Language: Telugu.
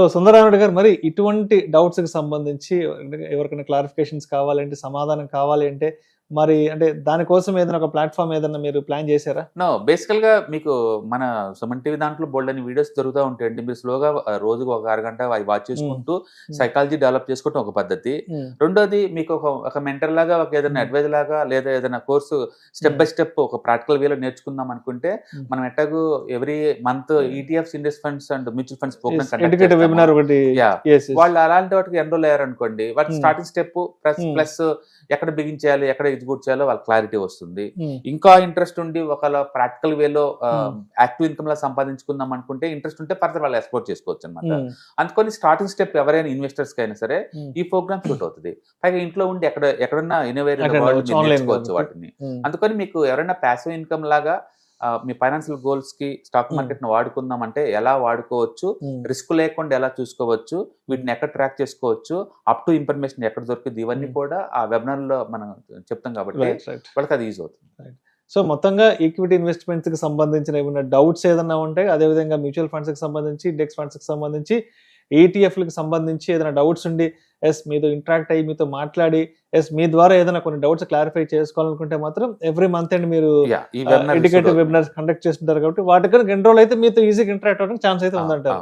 సో సుందరరామరెడ్డి గారు, మరి ఇటువంటి డౌట్స్ కి సంబంధించి ఎవరికైనా క్లారిఫికేషన్స్ కావాలంటే, సమాధానం కావాలి అంటే మరి అంటే దానికోసం ఏదైనా ఒక ప్లాట్ఫామ్ ఏదైనా మీరు ప్లాన్ చేశారా? బేసికల్ గా మీకు మన సుమన్ టీవీ దాంట్లో బోల్డ్ అని వీడియోస్ దొరుకుతూ ఉంటాయండి. మీరు స్లోగా రోజుకు ఒక అరగంట అవి వాచ్ చేసుకుంటూ సైకాలజీ డెవలప్ చేసుకోవటం ఒక పద్ధతి. రెండోది మీకు ఒక మెంటర్ లాగా ఒక ఏదైనా అడ్వైజ్ లాగా లేదా ఏదైనా కోర్సు స్టెప్ బై స్టెప్ ఒక ప్రాక్టికల్ వేలో నేర్చుకుందాం అనుకుంటే మనం ఎట్టాగు every month ETFs, index funds and mutual funds educative webinar ఒకటి వాళ్ళు అలాంటి వాటికి ఎన్రోల్ అయ్యారనుకోండి, వాటి స్టార్టింగ్ స్టెప్ ప్లస్ ఎక్కడ బిగించాలి, ఎక్కడ ఎగ్జిక్యూట్ చేయాలో వాళ్ళకి క్లారిటీ వస్తుంది. ఇంకా ఇంట్రెస్ట్ ఉండి ఒకవేళ ప్రాక్టికల్ వేలో యాక్టివ్ ఇన్కమ్ లా సంపాదించుకుందాం అనుకుంటే ఇంట్రెస్ట్ ఉంటే ఫర్దర్ వాళ్ళు ఎక్స్ప్లోర్ చేసుకోవచ్చు అనమాట. అందుకని స్టార్టింగ్ స్టెప్ ఎవరైనా ఇన్వెస్టర్స్ కి అయినా సరే ఈ ప్రోగ్రామ్ సూట్ అవుతుంది. పైగా ఇంట్లో ఉండి ఎక్కడన్నా ఇన్నోవేర్ నేర్చుకోవచ్చు వాటిని. అందుకని మీకు ఎవరైనా ప్యాసివ్ ఇన్కమ్ లాగా మీ ఫైనాన్షియల్ గోల్స్ కి స్టాక్ మార్కెట్ ను వాడుకుందాం అంటే ఎలా వాడుకోవచ్చు, రిస్క్ లేకుండా ఎలా చూసుకోవచ్చు, వీటిని ఎక్కడ ట్రాక్ చేసుకోవచ్చు, అప్ టు ఇన్ఫర్మేషన్ ఎక్కడ దొరుకుతుంది, ఇవన్నీ కూడా ఆ వెబినార్ లో మనం చెప్తాం కాబట్టి వాళ్ళకి అది యూజ్ అవుతుంది. సో మొత్తంగా ఈక్విటీ ఇన్వెస్ట్మెంట్స్ కి సంబంధించిన ఏమైనా డౌట్స్ ఏదైనా ఉంటాయి, అదేవిధంగా మ్యూచువల్ ఫండ్స్ కి సంబంధించి, ఇండెక్స్ ఫండ్స్ కి సంబంధించి, ఈటీఎఫ్లకు సంబంధించి ఏదైనా డౌట్స్ ఉండి మీతో ఇంటరాక్ట్ అయ్యి మీతో మాట్లాడి మీ ద్వారా ఏదైనా కొన్ని డౌట్స్ క్లారిఫై చేసుకోవాలనుకుంటే మాత్రం ఎవ్రీ మంత్ అండ్ మీరు ఎడ్యుకేటివ్ వెబినార్స్ కండక్ట్ చేస్తుంటారు కాబట్టి వాటికి ఎన్రోల్ అయితే మీతో ఈజీగా ఇంటరాక్ట్ అవ్వడానికి ఛాన్స్ అయితే ఉందంటారు.